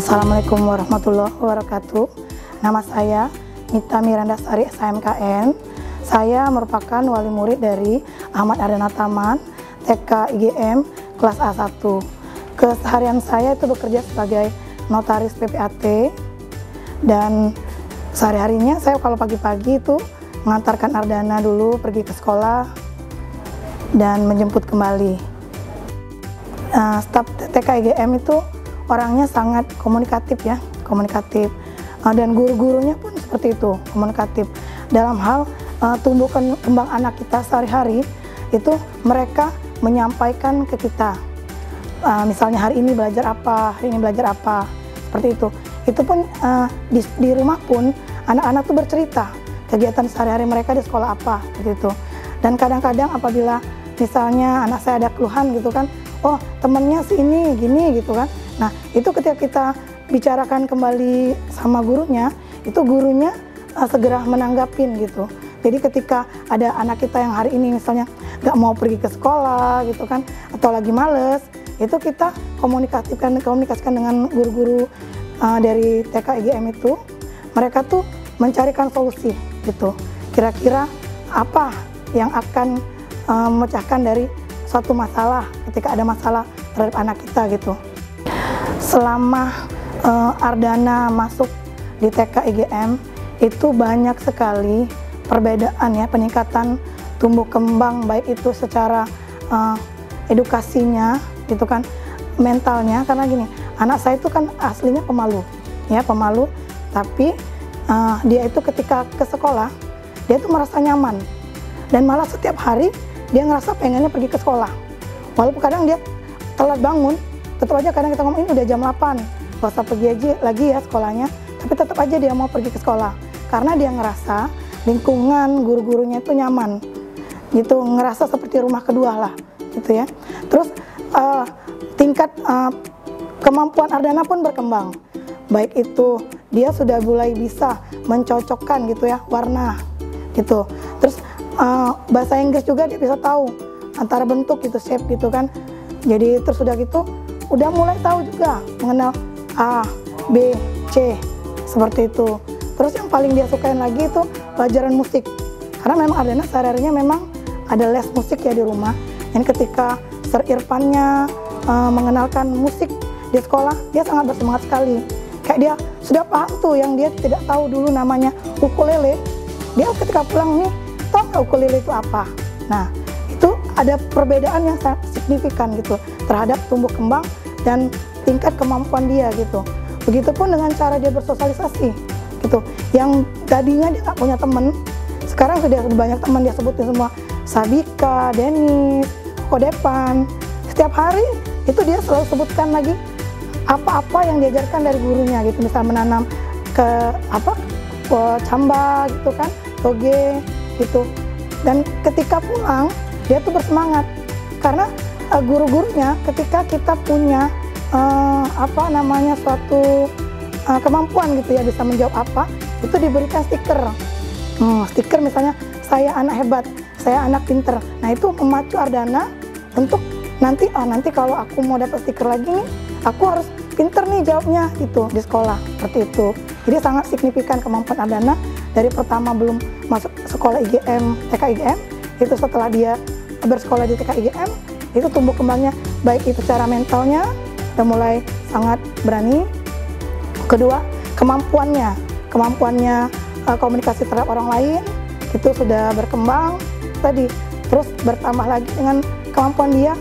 Assalamualaikum warahmatullahi wabarakatuh. Nama saya Mita Miranda Sari SHMKN. Saya merupakan wali murid dari Ahmad Ardana Taman, TK IGM kelas A1. Keseharian saya itu bekerja sebagai notaris PPAT, dan sehari-harinya saya kalau pagi-pagi itu mengantarkan Ardana dulu pergi ke sekolah dan menjemput kembali. Staf TK IGM itu orangnya sangat komunikatif ya, dan guru-gurunya pun seperti itu, komunikatif. Dalam hal tumbuh kembang anak kita sehari-hari, itu mereka menyampaikan ke kita. Misalnya hari ini belajar apa, seperti itu. Itu pun di rumah pun anak-anak tuh bercerita kegiatan sehari-hari mereka di sekolah apa, seperti itu. Dan kadang-kadang apabila misalnya anak saya ada keluhan gitu kan, oh temennya si ini gini gitu kan. Nah itu ketika kita bicarakan kembali sama gurunya, itu gurunya segera menanggapin gitu. Jadi ketika ada anak kita yang hari ini misalnya nggak mau pergi ke sekolah gitu kan, atau lagi males, itu kita komunikasikan dengan guru-guru dari TK IGM itu. Mereka tuh mencarikan solusi gitu. Kira-kira apa yang akan memecahkan dari suatu masalah ketika ada masalah terhadap anak kita gitu. Selama Ardana masuk di TK IGM itu banyak sekali perbedaan ya, peningkatan tumbuh kembang, baik itu secara edukasinya gitu kan, mentalnya. Karena gini, anak saya itu kan aslinya pemalu ya, tapi dia itu ketika ke sekolah dia tuh merasa nyaman, dan malah setiap hari dia ngerasa pengennya pergi ke sekolah. Walaupun kadang dia telat bangun, tetap aja kadang kita ngomong ini udah jam 8, gak usah pergi aja lagi ya sekolahnya, tapi tetap aja dia mau pergi ke sekolah. Karena dia ngerasa lingkungan guru-gurunya itu nyaman, gitu, ngerasa seperti rumah kedua lah, gitu ya. Terus tingkat kemampuan Ardana pun berkembang, baik itu dia sudah mulai bisa mencocokkan gitu ya warna, gitu. Terus bahasa Inggris juga dia bisa tahu antara bentuk gitu, shape gitu kan. Jadi terus udah gitu udah mulai tahu juga mengenal A, B, C seperti itu. Terus yang paling dia sukain lagi itu pelajaran musik, karena memang Ardana sehari-harinya memang ada les musik ya di rumah. Dan ketika Sir Irfannya mengenalkan musik di sekolah, dia sangat bersemangat sekali. Kayak dia sudah paham tuh yang dia tidak tahu dulu namanya ukulele. Dia ketika pulang nih, tahu nggak ukulele itu apa? Nah, itu ada perbedaan yang sangat signifikan gitu terhadap tumbuh kembang dan tingkat kemampuan dia gitu. Begitupun dengan cara dia bersosialisasi gitu. Yang tadinya dia nggak punya teman, sekarang sudah banyak teman, dia sebutin semua Sabika, Denis, Kodepan. Setiap hari itu dia selalu sebutkan lagi apa-apa yang diajarkan dari gurunya gitu. Misal menanam ke camba gitu kan, toge gitu. Dan ketika pulang dia tuh bersemangat karena guru-gurunya ketika kita punya suatu kemampuan gitu ya, bisa menjawab apa, itu diberikan stiker. Stiker misalnya saya anak hebat, saya anak pinter. Nah itu memacu Ardana untuk nanti kalau aku mau dapat stiker lagi nih, aku harus pinter nih jawabnya gitu di sekolah, seperti itu. Jadi sangat signifikan kemampuan Ardana dari pertama belum masuk sekolah IGM, TK IGM, itu setelah dia bersekolah di TK IGM, itu tumbuh kembangnya baik itu secara mentalnya udah mulai sangat berani. Kedua, kemampuannya komunikasi terhadap orang lain itu sudah berkembang tadi. Terus bertambah lagi dengan kemampuan dia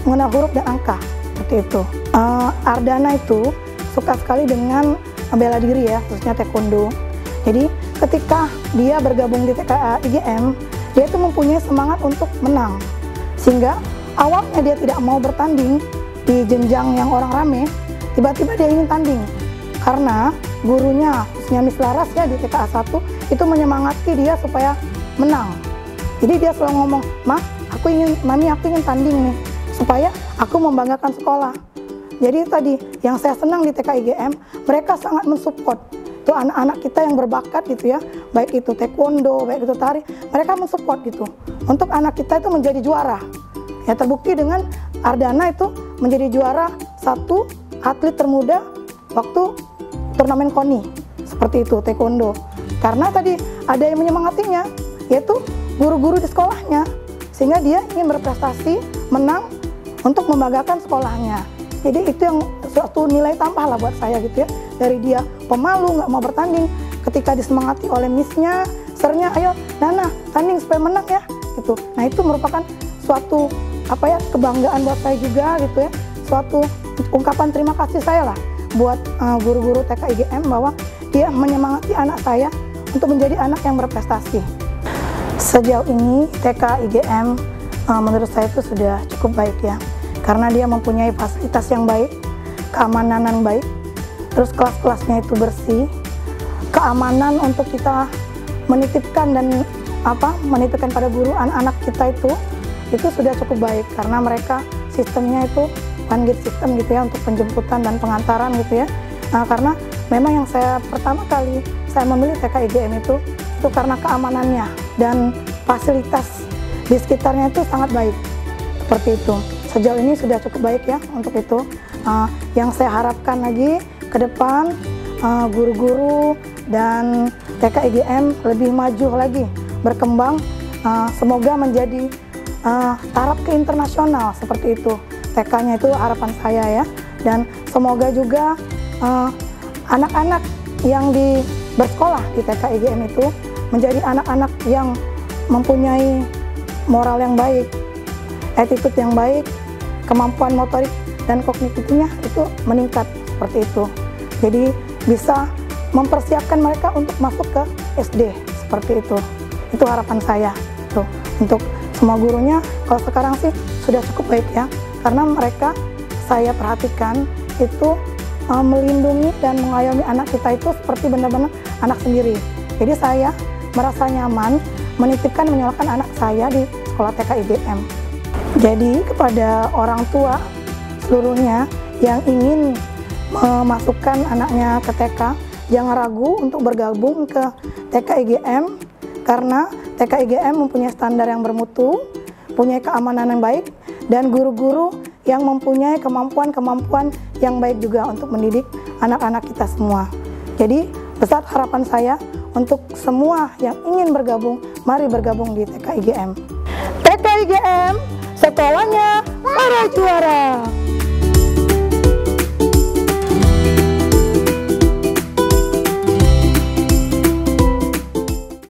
mengenal huruf dan angka, seperti itu. Ardana itu suka sekali dengan bela diri ya, khususnya taekwondo. Jadi ketika dia bergabung di TK IGM, dia itu mempunyai semangat untuk menang. Sehingga awalnya dia tidak mau bertanding di jenjang yang orang rame, tiba-tiba dia ingin tanding. Karena gurunya, khususnya Miss Laras ya di TK A1, itu menyemangati dia supaya menang. Jadi dia selalu ngomong, Mami aku ingin tanding nih, supaya aku membanggakan sekolah. Jadi tadi yang saya senang di TK IGM, mereka sangat mensupport tuh anak-anak kita yang berbakat gitu ya, baik itu taekwondo, baik itu tari, mereka mensupport gitu untuk anak kita itu menjadi juara. Ya terbukti dengan Ardana itu menjadi juara 1 atlet termuda waktu turnamen KONI seperti itu, taekwondo. Karena tadi ada yang menyemangatinya, yaitu guru-guru di sekolahnya, sehingga dia ingin berprestasi, menang untuk membanggakan sekolahnya. Jadi itu yang suatu nilai tambah lah buat saya gitu ya. Dari dia pemalu, nggak mau bertanding, ketika disemangati oleh missnya, sernya, ayo Nana tanding supaya menang ya gitu. Nah itu merupakan suatu kebanggaan buat saya juga gitu ya, suatu ungkapan terima kasih saya lah buat guru-guru TK IGM bahwa dia menyemangati anak saya untuk menjadi anak yang berprestasi. Sejauh ini TK IGM menurut saya itu sudah cukup baik ya, karena dia mempunyai fasilitas yang baik, keamanan yang baik, terus kelas-kelasnya itu bersih, keamanan untuk kita menitipkan dan menitipkan pada guru anak-anak kita itu sudah cukup baik, karena mereka sistemnya itu one gate system gitu ya, untuk penjemputan dan pengantaran gitu ya. Nah, karena memang yang saya pertama kali saya memilih TK IGM itu karena keamanannya dan fasilitas di sekitarnya itu sangat baik, seperti itu. Sejauh ini sudah cukup baik ya untuk itu. Yang saya harapkan lagi ke depan guru-guru dan TK IGM lebih maju lagi, berkembang, semoga menjadi taraf ke internasional seperti itu. TK-nya itu harapan saya ya, dan semoga juga anak-anak yang bersekolah di TK IGM itu menjadi anak-anak yang mempunyai moral yang baik, attitude yang baik, kemampuan motorik dan kognitifnya itu meningkat seperti itu. Jadi bisa mempersiapkan mereka untuk masuk ke SD seperti itu. Itu harapan saya tuh. Untuk semua gurunya kalau sekarang sih sudah cukup baik ya, karena mereka saya perhatikan itu melindungi dan mengayomi anak kita itu seperti benar-benar anak sendiri. Jadi saya merasa nyaman menitipkan menyalahkan anak saya di sekolah TK IGM. Jadi kepada orang tua seluruhnya yang ingin memasukkan anaknya ke TK, jangan ragu untuk bergabung ke TK IGM, karena TK IGM mempunyai standar yang bermutu, punya keamanan yang baik, dan guru-guru yang mempunyai kemampuan-kemampuan yang baik juga untuk mendidik anak-anak kita semua. Jadi besar harapan saya untuk semua yang ingin bergabung, mari bergabung di TK IGM. TK IGM, sekolahnya para juara.